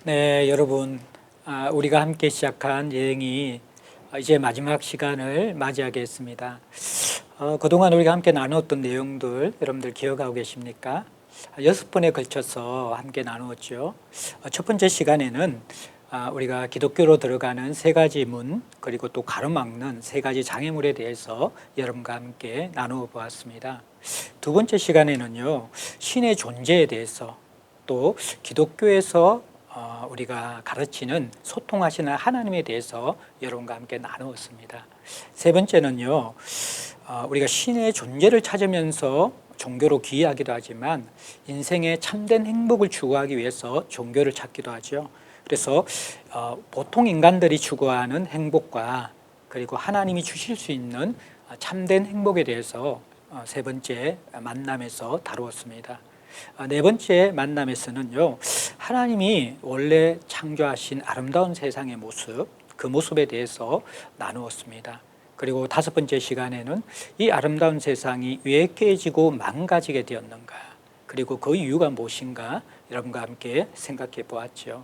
네, 여러분, 우리가 함께 시작한 여행이 이제 마지막 시간을 맞이하겠습니다. 그동안 우리가 함께 나누었던 내용들 여러분들 기억하고 계십니까? 6번에 걸쳐서 함께 나누었죠. 첫 번째 시간에는 우리가 기독교로 들어가는 세 가지 문, 그리고 또 가로막는 세 가지 장애물에 대해서 여러분과 함께 나누어 보았습니다. 두 번째 시간에는요, 신의 존재에 대해서, 또 기독교에서 우리가 가르치는 소통하시는 하나님에 대해서 여러분과 함께 나누었습니다. 세 번째는요, 우리가 신의 존재를 찾으면서 종교로 귀의하기도 하지만 인생의 참된 행복을 추구하기 위해서 종교를 찾기도 하죠. 그래서 보통 인간들이 추구하는 행복과 그리고 하나님이 주실 수 있는 참된 행복에 대해서 세 번째 만남에서 다루었습니다. 네 번째 만남에서는요, 하나님이 원래 창조하신 아름다운 세상의 모습, 그 모습에 대해서 나누었습니다. 그리고 다섯 번째 시간에는 이 아름다운 세상이 왜 깨지고 망가지게 되었는가, 그리고 그 이유가 무엇인가 여러분과 함께 생각해 보았죠.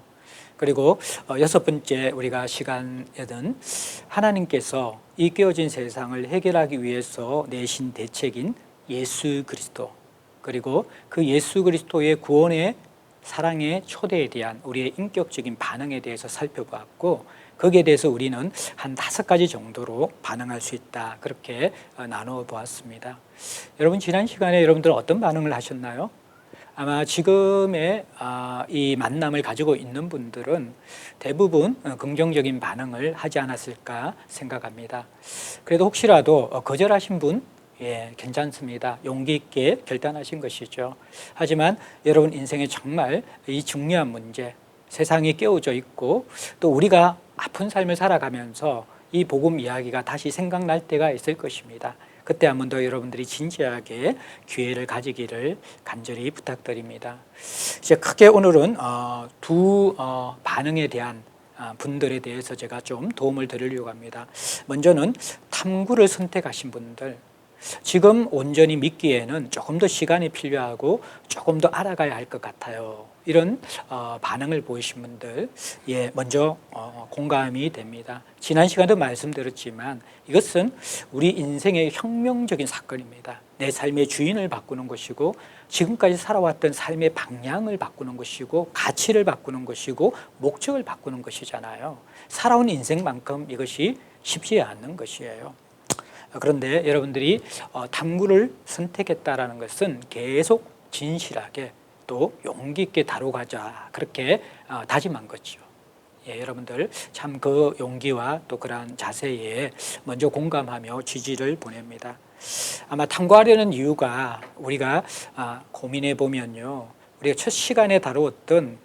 그리고 여섯 번째 우리가 시간에는 하나님께서 이 깨어진 세상을 해결하기 위해서 내신 대책인 예수 그리스도, 그리고 그 예수 그리스도의 구원의 사랑의 초대에 대한 우리의 인격적인 반응에 대해서 살펴보았고, 거기에 대해서 우리는 한 5가지 정도로 반응할 수 있다, 그렇게 나누어 보았습니다. 여러분, 지난 시간에 여러분들 어떤 반응을 하셨나요? 아마 지금의 이 만남을 가지고 있는 분들은 대부분 긍정적인 반응을 하지 않았을까 생각합니다. 그래도 혹시라도 거절하신 분, 괜찮습니다. 용기 있게 결단하신 것이죠. 하지만 여러분 인생에 정말 이 중요한 문제, 세상이 깨어져 있고 또 우리가 아픈 삶을 살아가면서 이 복음 이야기가 다시 생각날 때가 있을 것입니다. 그때 한 번 더 여러분들이 진지하게 기회를 가지기를 간절히 부탁드립니다. 이제 크게 오늘은 두 반응에 대한 분들에 대해서 제가 좀 도움을 드리려고 합니다. 먼저는 탐구를 선택하신 분들, 지금 온전히 믿기에는 조금 더 시간이 필요하고 조금 더 알아가야 할 것 같아요, 이런 반응을 보이신 분들, 먼저 공감이 됩니다. 지난 시간도 말씀드렸지만 이것은 우리 인생의 혁명적인 사건입니다. 내 삶의 주인을 바꾸는 것이고, 지금까지 살아왔던 삶의 방향을 바꾸는 것이고, 가치를 바꾸는 것이고, 목적을 바꾸는 것이잖아요. 살아온 인생만큼 이것이 쉽지 않은 것이에요. 그런데 여러분들이 탐구를 선택했다라는 것은 계속 진실하게 또 용기 있게 다뤄가자, 그렇게 다짐한 거죠. 여러분들 참 그 용기와 또 그러한 자세에 먼저 공감하며 지지를 보냅니다. 아마 탐구하려는 이유가 우리가 고민해 보면요, 우리가 첫 시간에 다루었던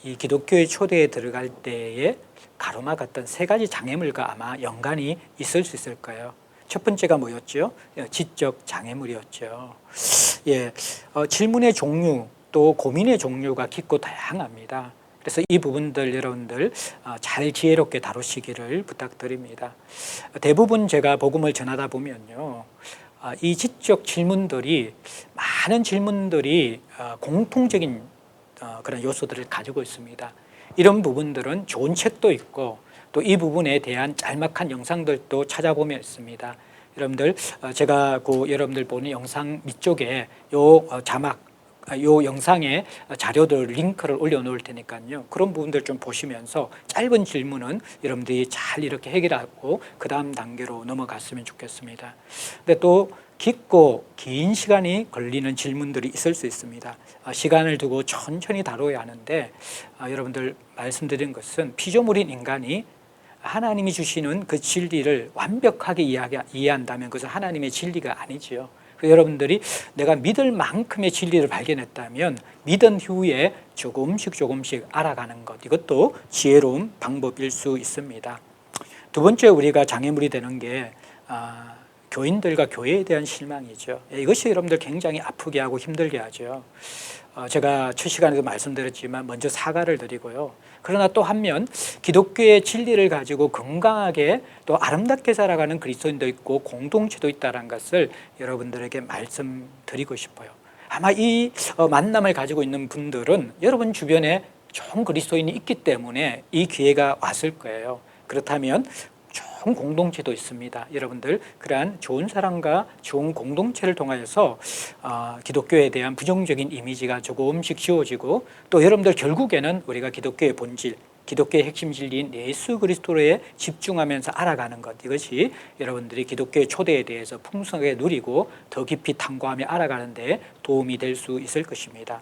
이 기독교의 초대에 들어갈 때에 가로막았던 세 가지 장애물과 아마 연관이 있을 수 있을 거예요. 첫 번째가 뭐였죠? 지적 장애물이었죠. 질문의 종류 또 고민의 종류가 깊고 다양합니다. 그래서 이 부분들 여러분들 잘 지혜롭게 다루시기를 부탁드립니다. 대부분 제가 복음을 전하다 보면요, 이 지적 질문들이, 많은 질문들이 공통적인 그런 요소들을 가지고 있습니다. 이런 부분들은 좋은 책도 있고 또 이 부분에 대한 짤막한 영상들도 찾아보면 있습니다. 여러분들 제가 여러분들 보는 영상 밑쪽에 자막, 영상에 자료들 링크를 올려놓을 테니까요, 그런 부분들 좀 보시면서 짧은 질문은 여러분들이 잘 이렇게 해결하고 그 다음 단계로 넘어갔으면 좋겠습니다. 근데 또 깊고 긴 시간이 걸리는 질문들이 있을 수 있습니다. 시간을 두고 천천히 다뤄야 하는데, 여러분들 말씀드린 것은 피조물인 인간이 하나님이 주시는 그 진리를 완벽하게 이해한다면 그것은 하나님의 진리가 아니지요. 여러분들이 내가 믿을 만큼의 진리를 발견했다면 믿은 후에 조금씩 알아가는 것, 이것도 지혜로운 방법일 수 있습니다. 두 번째 우리가 장애물이 되는 게 교인들과 교회에 대한 실망이죠. 이것이 여러분들 굉장히 아프게 하고 힘들게 하죠. 제가 첫 시간에도 말씀드렸지만 먼저 사과를 드리고요. 그러나 또 한면 기독교의 진리를 가지고 건강하게 또 아름답게 살아가는 그리스도인도 있고 공동체도 있다는 것을 여러분들에게 말씀드리고 싶어요. 아마 이 만남을 가지고 있는 분들은 여러분 주변에 좋은 그리스도인이 있기 때문에 이 기회가 왔을 거예요. 그렇다면 좋은 공동체도 있습니다. 여러분들 그러한 좋은 사람과 좋은 공동체를 통하여서 기독교에 대한 부정적인 이미지가 조금씩 지워지고 또 여러분들 결국에는 우리가 기독교의 본질, 기독교의 핵심 진리인 예수 그리스도에 집중하면서 알아가는 것, 이것이 여러분들이 기독교의 초대에 대해서 풍성하게 누리고 더 깊이 탐구하며 알아가는 데 도움이 될 수 있을 것입니다.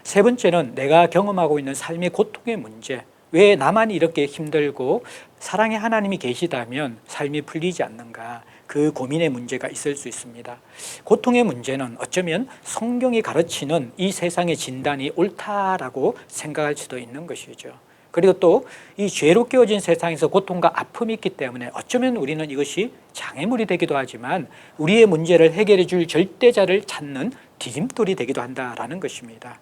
세 번째는 내가 경험하고 있는 삶의 고통의 문제. 왜 나만 이렇게 힘들고 사랑의 하나님이 계시다면 삶이 풀리지 않는가, 그 고민의 문제가 있을 수 있습니다. 고통의 문제는 어쩌면 성경이 가르치는 이 세상의 진단이 옳다라고 생각할 수도 있는 것이죠. 그리고 또 이 죄로 깨어진 세상에서 고통과 아픔이 있기 때문에 어쩌면 우리는 이것이 장애물이 되기도 하지만 우리의 문제를 해결해 줄 절대자를 찾는 디딤돌이 되기도 한다라는 것입니다.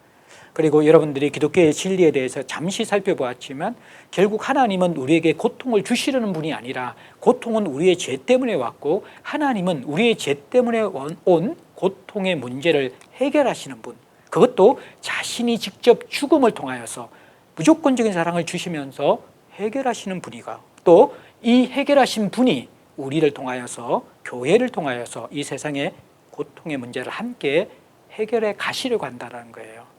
그리고 여러분들이 기독교의 진리에 대해서 잠시 살펴보았지만 결국 하나님은 우리에게 고통을 주시려는 분이 아니라 고통은 우리의 죄 때문에 왔고 하나님은 우리의 죄 때문에 온 고통의 문제를 해결하시는 분, 그것도 자신이 직접 죽음을 통하여서 무조건적인 사랑을 주시면서 해결하시는 분이고 또 이 해결하신 분이 우리를 통하여서 교회를 통하여서 이 세상의 고통의 문제를 함께 해결해 가시려고 한다는 거예요.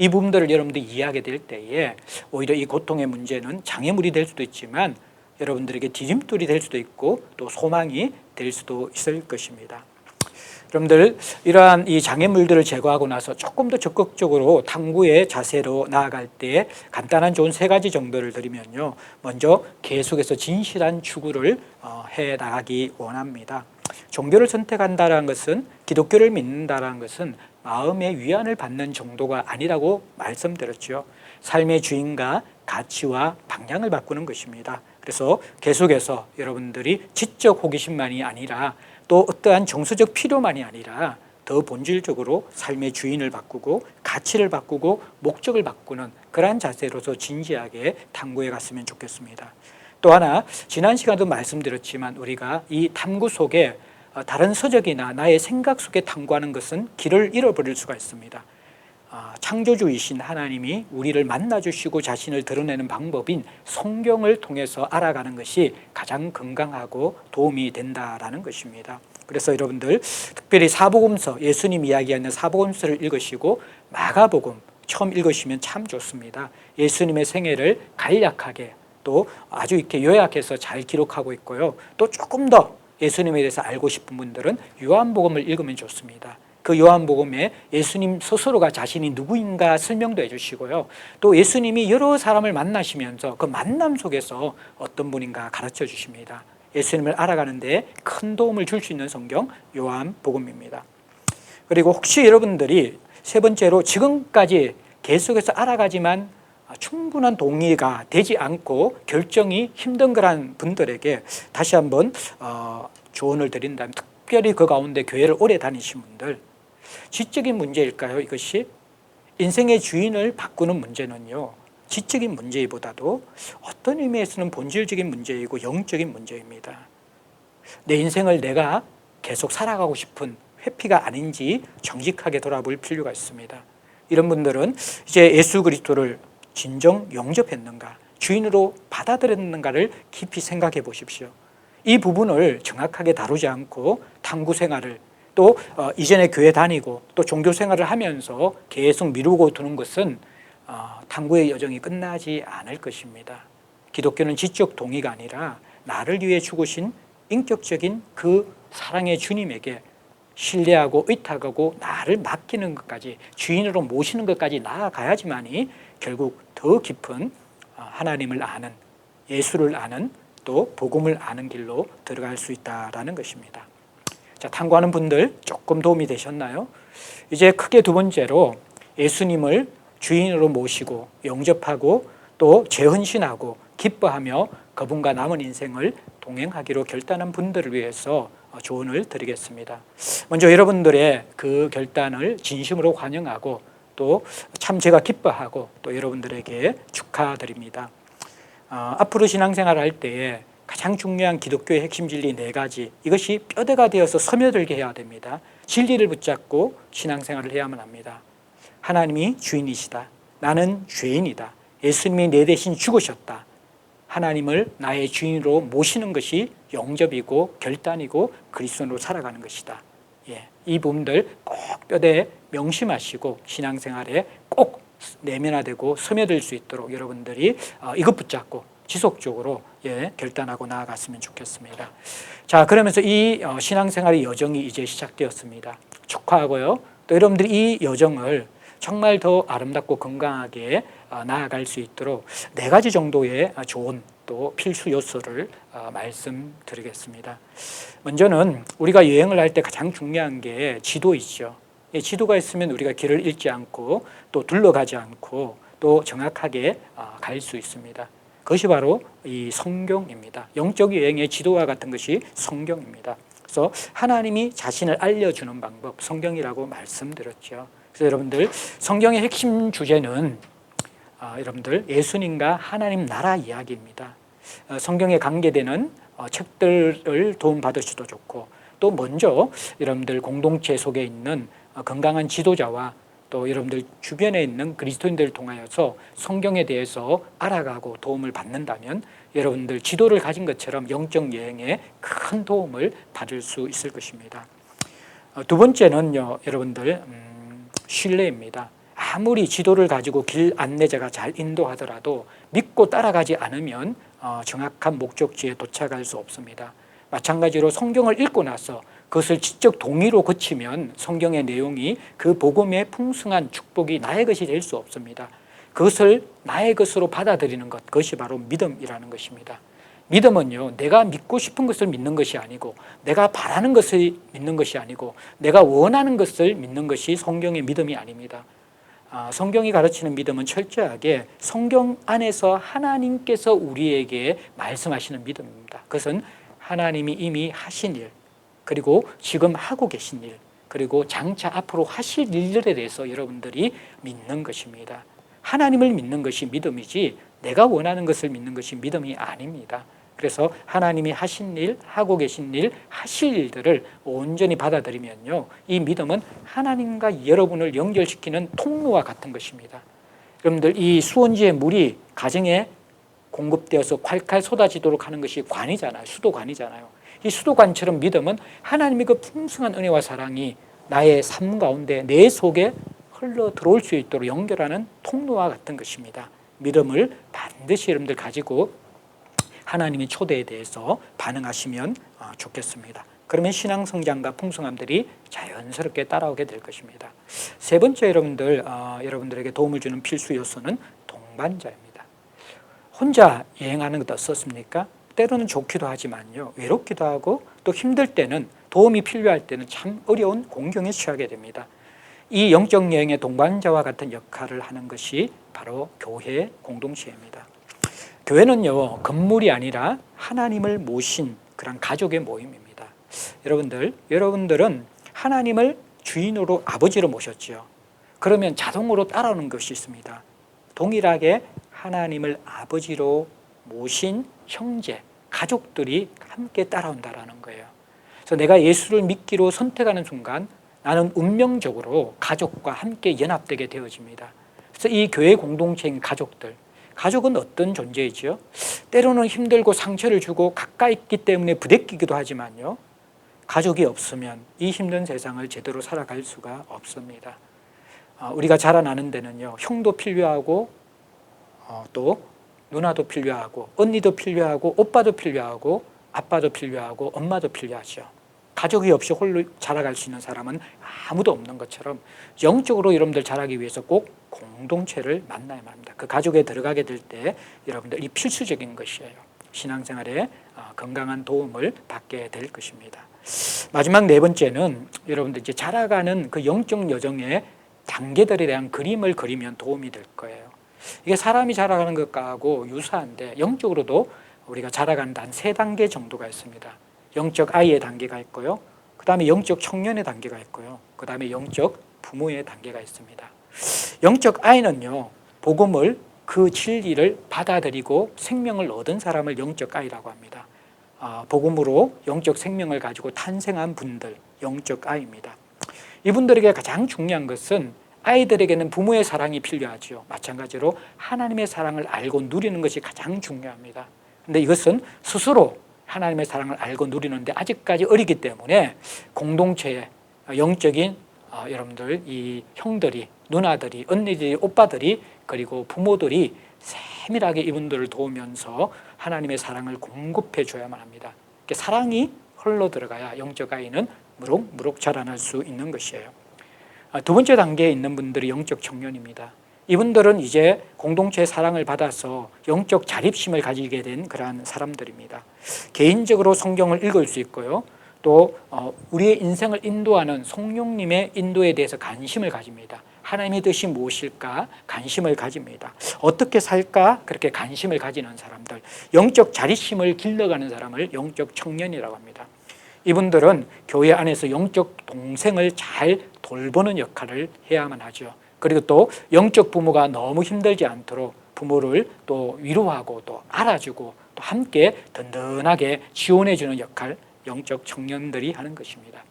이 부분들을 여러분들이 이해하게 될 때에 오히려 이 고통의 문제는 장애물이 될 수도 있지만 여러분들에게 디딤돌이 될 수도 있고 또 소망이 될 수도 있을 것입니다. 여러분들 이러한 이 장애물들을 제거하고 나서 조금 더 적극적으로 탐구의 자세로 나아갈 때 간단한 조언 세 가지 정도를 드리면요. 먼저 계속해서 진실한 추구를 해 나가기 원합니다. 종교를 선택한다는 것은, 기독교를 믿는다는 것은 마음의 위안을 받는 정도가 아니라고 말씀드렸죠. 삶의 주인과 가치와 방향을 바꾸는 것입니다. 그래서 계속해서 여러분들이 지적 호기심만이 아니라 또 어떠한 정서적 필요만이 아니라 더 본질적으로 삶의 주인을 바꾸고 가치를 바꾸고 목적을 바꾸는 그러한 자세로서 진지하게 탐구해 갔으면 좋겠습니다. 또 하나, 지난 시간도 말씀드렸지만 우리가 이 탐구 속에 다른 서적이나 나의 생각 속에 탐구하는 것은 길을 잃어버릴 수가 있습니다. 창조주이신 하나님이 우리를 만나주시고 자신을 드러내는 방법인 성경을 통해서 알아가는 것이 가장 건강하고 도움이 된다라는 것입니다. 그래서 여러분들 특별히 사복음서, 예수님 이야기하는 사복음서를 읽으시고 마가복음 처음 읽으시면 참 좋습니다. 예수님의 생애를 간략하게 또 아주 이렇게 요약해서 잘 기록하고 있고요. 또 조금 더 예수님에 대해서 알고 싶은 분들은 요한복음을 읽으면 좋습니다. 그 요한복음에 예수님 스스로가 자신이 누구인가 설명도 해주시고요. 또 예수님이 여러 사람을 만나시면서 그 만남 속에서 어떤 분인가 가르쳐 주십니다. 예수님을 알아가는 데 큰 도움을 줄 수 있는 성경 요한복음입니다. 그리고 혹시 여러분들이 세 번째로 지금까지 계속해서 알아가지만 충분한 동의가 되지 않고 결정이 힘든 그런 분들에게 다시 한번 조언을 드린다면, 특별히 그 가운데 교회를 오래 다니신 분들, 지적인 문제일까요? 이것이 인생의 주인을 바꾸는 문제는요, 지적인 문제보다도 어떤 의미에서는 본질적인 문제이고 영적인 문제입니다. 내 인생을 내가 계속 살아가고 싶은 회피가 아닌지 정직하게 돌아볼 필요가 있습니다. 이런 분들은 이제 예수 그리스도를 진정 영접했는가, 주인으로 받아들였는가를 깊이 생각해 보십시오. 이 부분을 정확하게 다루지 않고 탐구 생활을 또 이전에 교회 다니고 또 종교 생활을 하면서 계속 미루고 두는 것은 탐구의 여정이 끝나지 않을 것입니다. 기독교는 지적 동의가 아니라 나를 위해 죽으신 인격적인 그 사랑의 주님에게 신뢰하고 의탁하고 나를 맡기는 것까지, 주인으로 모시는 것까지 나아가야지만이 결국 더 깊은 하나님을 아는, 예수를 아는, 또 복음을 아는 길로 들어갈 수 있다라는 것입니다. 자, 탐구하는 분들 조금 도움이 되셨나요? 이제 크게 두 번째로 예수님을 주인으로 모시고 영접하고 또 재헌신하고 기뻐하며 그분과 남은 인생을 동행하기로 결단한 분들을 위해서 조언을 드리겠습니다. 먼저 여러분들의 그 결단을 진심으로 환영하고 또 참 제가 기뻐하고 또 여러분들에게 축하드립니다. 앞으로 신앙생활을 할 때에 가장 중요한 기독교의 핵심 진리 4가지, 이것이 뼈대가 되어서 스며들게 해야 됩니다. 진리를 붙잡고 신앙생활을 해야만 합니다. 하나님이 주인이시다. 나는 죄인이다. 예수님이 내 대신 죽으셨다. 하나님을 나의 주인으로 모시는 것이 영접이고 결단이고 그리스도인으로 살아가는 것이다. 이 부분들 꼭 뼈대에 명심하시고 신앙생활에 꼭 내면화되고 스며들 수 있도록 여러분들이 이것 붙잡고 지속적으로 결단하고 나아갔으면 좋겠습니다. 자, 그러면서 이 신앙생활의 여정이 이제 시작되었습니다. 축하하고요. 또 여러분들이 이 여정을 정말 더 아름답고 건강하게 나아갈 수 있도록 4가지 정도의 좋은 또 필수 요소를 말씀드리겠습니다. 먼저는 우리가 여행을 할 때 가장 중요한 게 지도이죠. 지도가 있으면 우리가 길을 잃지 않고 또 둘러가지 않고 또 정확하게 갈 수 있습니다. 그것이 바로 이 성경입니다. 영적 여행의 지도와 같은 것이 성경입니다. 그래서 하나님이 자신을 알려주는 방법, 성경이라고 말씀드렸죠. 그래서 여러분들 성경의 핵심 주제는 여러분들 예수님과 하나님 나라 이야기입니다. 성경에 관계되는 책들을 도움받으셔도 좋고 또 먼저 여러분들 공동체 속에 있는 건강한 지도자와 또 여러분들 주변에 있는 그리스도인들을 통하여서 성경에 대해서 알아가고 도움을 받는다면 여러분들 지도를 가진 것처럼 영적 여행에 큰 도움을 받을 수 있을 것입니다. 두 번째는요, 여러분들 신뢰입니다. 아무리 지도를 가지고 길 안내자가 잘 인도하더라도 믿고 따라가지 않으면 정확한 목적지에 도착할 수 없습니다. 마찬가지로 성경을 읽고 나서 그것을 지적 동의로 거치면 성경의 내용이 그 복음의 풍성한 축복이 나의 것이 될 수 없습니다. 그것을 나의 것으로 받아들이는 것, 그것이 바로 믿음이라는 것입니다. 믿음은요, 내가 믿고 싶은 것을 믿는 것이 아니고 내가 바라는 것을 믿는 것이 아니고 내가 원하는 것을 믿는 것이 성경의 믿음이 아닙니다. 성경이 가르치는 믿음은 철저하게 성경 안에서 하나님께서 우리에게 말씀하시는 믿음입니다. 그것은 하나님이 이미 하신 일, 그리고 지금 하고 계신 일, 그리고 장차 앞으로 하실 일들에 대해서 여러분들이 믿는 것입니다. 하나님을 믿는 것이 믿음이지 내가 원하는 것을 믿는 것이 믿음이 아닙니다. 그래서 하나님이 하신 일, 하고 계신 일, 하실 일들을 온전히 받아들이면요, 이 믿음은 하나님과 여러분을 연결시키는 통로와 같은 것입니다. 여러분들 이 수원지의 물이 가정에 공급되어서 콸콸 쏟아지도록 하는 것이 관이잖아요. 수도관이잖아요. 이 수도관처럼 믿음은 하나님의 그 풍성한 은혜와 사랑이 나의 삶 가운데 내 속에 흘러 들어올 수 있도록 연결하는 통로와 같은 것입니다. 믿음을 반드시 여러분들 가지고 하나님의 초대에 대해서 반응하시면 좋겠습니다. 그러면 신앙 성장과 풍성함들이 자연스럽게 따라오게 될 것입니다. 세 번째 여러분들에게 도움을 주는 필수 요소는 동반자입니다. 혼자 여행하는 것 어떻습니까? 때로는 좋기도 하지만요, 외롭기도 하고 또 힘들 때는, 도움이 필요할 때는 참 어려운 공경에 처하게 됩니다. 이 영적 여행의 동반자와 같은 역할을 하는 것이 바로 교회 공동체입니다. 교회는요, 건물이 아니라 하나님을 모신 그런 가족의 모임입니다. 여러분들은 하나님을 주인으로, 아버지로 모셨죠. 그러면 자동으로 따라오는 것이 있습니다. 동일하게 하나님을 아버지로 모신 형제, 가족들이 함께 따라온다라는 거예요. 그래서 내가 예수를 믿기로 선택하는 순간 나는 운명적으로 가족과 함께 연합되게 되어집니다. 그래서 이 교회 공동체인 가족은 어떤 존재이죠? 때로는 힘들고 상처를 주고 가까이 있기 때문에 부대끼기도 하지만요, 가족이 없으면 이 힘든 세상을 제대로 살아갈 수가 없습니다. 우리가 자라나는 데는요, 형도 필요하고 또 누나도 필요하고 언니도 필요하고 오빠도 필요하고 아빠도 필요하고 엄마도 필요하죠. 가족이 없이 홀로 자라갈 수 있는 사람은 아무도 없는 것처럼 영적으로 여러분들 자라기 위해서 꼭 공동체를 만나야만 합니다. 그 가족에 들어가게 될 때 여러분들 이 필수적인 것이에요. 신앙생활에 건강한 도움을 받게 될 것입니다. 마지막 네 번째는 여러분들 이제 자라가는 그 영적 여정의 단계들에 대한 그림을 그리면 도움이 될 거예요. 이게 사람이 자라가는 것하고 유사한데 영적으로도 우리가 자라가는데 한 3단계 정도가 있습니다. 영적 아이의 단계가 있고요. 그 다음에 영적 청년의 단계가 있고요. 그 다음에 영적 부모의 단계가 있습니다. 영적 아이는요, 복음을 그 진리를 받아들이고 생명을 얻은 사람을 영적 아이라고 합니다. 복음으로 영적 생명을 가지고 탄생한 분들, 영적 아이입니다. 이분들에게 가장 중요한 것은 아이들에게는 부모의 사랑이 필요하죠. 마찬가지로 하나님의 사랑을 알고 누리는 것이 가장 중요합니다. 근데 이것은 스스로 하나님의 사랑을 알고 누리는데 아직까지 어리기 때문에 공동체의 영적인 여러분들 이 형들이, 누나들이, 언니들이, 오빠들이, 그리고 부모들이 세밀하게 이분들을 도우면서 하나님의 사랑을 공급해 줘야만 합니다. 사랑이 흘러 들어가야 영적 아이는 무럭무럭 자라날 수 있는 것이에요. 두 번째 단계에 있는 분들이 영적 청년입니다. 이분들은 이제 공동체의 사랑을 받아서 영적 자립심을 가지게 된 그러한 사람들입니다. 개인적으로 성경을 읽을 수 있고요. 또 우리의 인생을 인도하는 성령님의 인도에 대해서 관심을 가집니다. 하나님의 뜻이 무엇일까 관심을 가집니다. 어떻게 살까 그렇게 관심을 가지는 사람들, 영적 자립심을 길러가는 사람을 영적 청년이라고 합니다. 이분들은 교회 안에서 영적 동생을 잘 돌보는 역할을 해야만 하죠. 그리고 또 영적 부모가 너무 힘들지 않도록 부모를 또 위로하고 또 알아주고 또 함께 든든하게 지원해주는 역할, 영적 청년들이 하는 것입니다.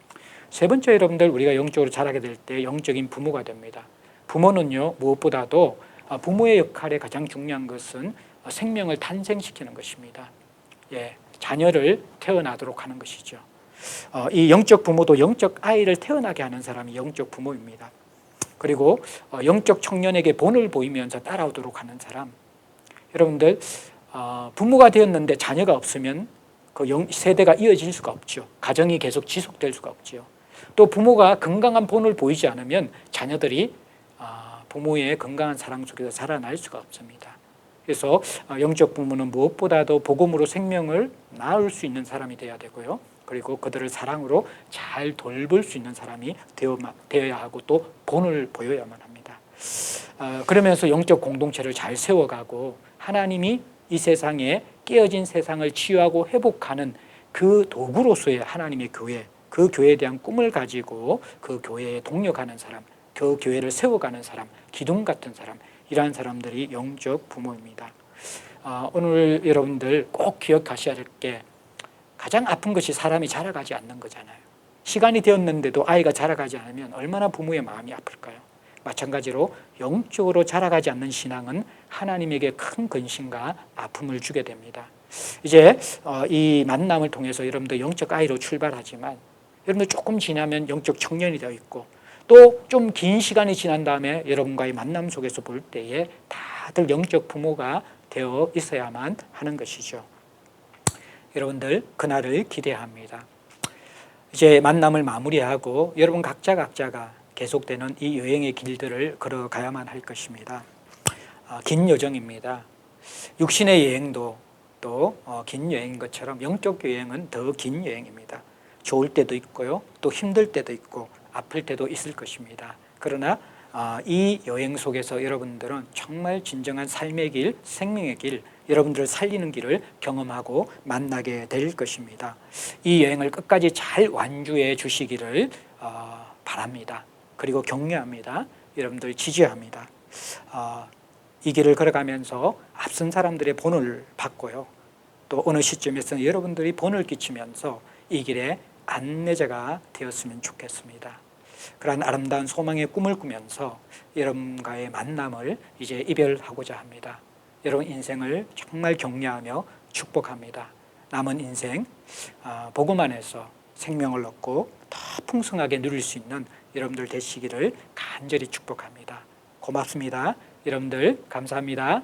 세 번째, 여러분들 우리가 영적으로 자라게 될 때 영적인 부모가 됩니다. 부모는요, 무엇보다도 부모의 역할에 가장 중요한 것은 생명을 탄생시키는 것입니다. 자녀를 태어나도록 하는 것이죠. 이 영적 부모도 영적 아이를 태어나게 하는 사람이 영적 부모입니다. 그리고 영적 청년에게 본을 보이면서 따라오도록 하는 사람. 여러분들 부모가 되었는데 자녀가 없으면 그 세대가 이어질 수가 없죠. 가정이 계속 지속될 수가 없죠. 또 부모가 건강한 본을 보이지 않으면 자녀들이 부모의 건강한 사랑 속에서 자라날 수가 없습니다. 그래서 영적 부모는 무엇보다도 복음으로 생명을 낳을 수 있는 사람이 되어야 되고요. 그리고 그들을 사랑으로 잘 돌볼 수 있는 사람이 되어야 하고 또 본을 보여야만 합니다. 그러면서 영적 공동체를 잘 세워가고 하나님이 이 세상에 깨어진 세상을 치유하고 회복하는 그 도구로서의 하나님의 교회, 그 교회에 대한 꿈을 가지고 그 교회에 동력하는 사람, 그 교회를 세워가는 사람, 기둥 같은 사람, 이러한 사람들이 영적 부모입니다. 오늘 여러분들 꼭 기억하셔야 할 게 가장 아픈 것이 사람이 자라가지 않는 거잖아요. 시간이 되었는데도 아이가 자라가지 않으면 얼마나 부모의 마음이 아플까요? 마찬가지로 영적으로 자라가지 않는 신앙은 하나님에게 큰 근심과 아픔을 주게 됩니다. 이제 이 만남을 통해서 여러분들 영적 아이로 출발하지만 여러분들 조금 지나면 영적 청년이 되어 있고 또 좀 긴 시간이 지난 다음에 여러분과의 만남 속에서 볼 때에 다들 영적 부모가 되어 있어야만 하는 것이죠. 여러분들 그날을 기대합니다. 이제 만남을 마무리하고 여러분 각자가 계속되는 이 여행의 길들을 걸어가야만 할 것입니다. 긴 여정입니다. 육신의 여행도 또 긴 여행인 것처럼 영적 여행은 더 긴 여행입니다. 좋을 때도 있고요. 또 힘들 때도 있고 아플 때도 있을 것입니다. 그러나 이 여행 속에서 여러분들은 정말 진정한 삶의 길, 생명의 길, 여러분들을 살리는 길을 경험하고 만나게 될 것입니다. 이 여행을 끝까지 잘 완주해 주시기를 바랍니다. 그리고 격려합니다. 여러분들 지지합니다. 이 길을 걸어가면서 앞선 사람들의 본을 받고요. 또 어느 시점에서는 여러분들이 본을 끼치면서 이 길에 안내자가 되었으면 좋겠습니다. 그러한 아름다운 소망의 꿈을 꾸면서 여러분과의 만남을 이제 이별하고자 합니다. 여러분 인생을 정말 격려하며 축복합니다. 남은 인생 복음 안에서 생명을 얻고 더 풍성하게 누릴 수 있는 여러분들 되시기를 간절히 축복합니다. 고맙습니다. 여러분들 감사합니다.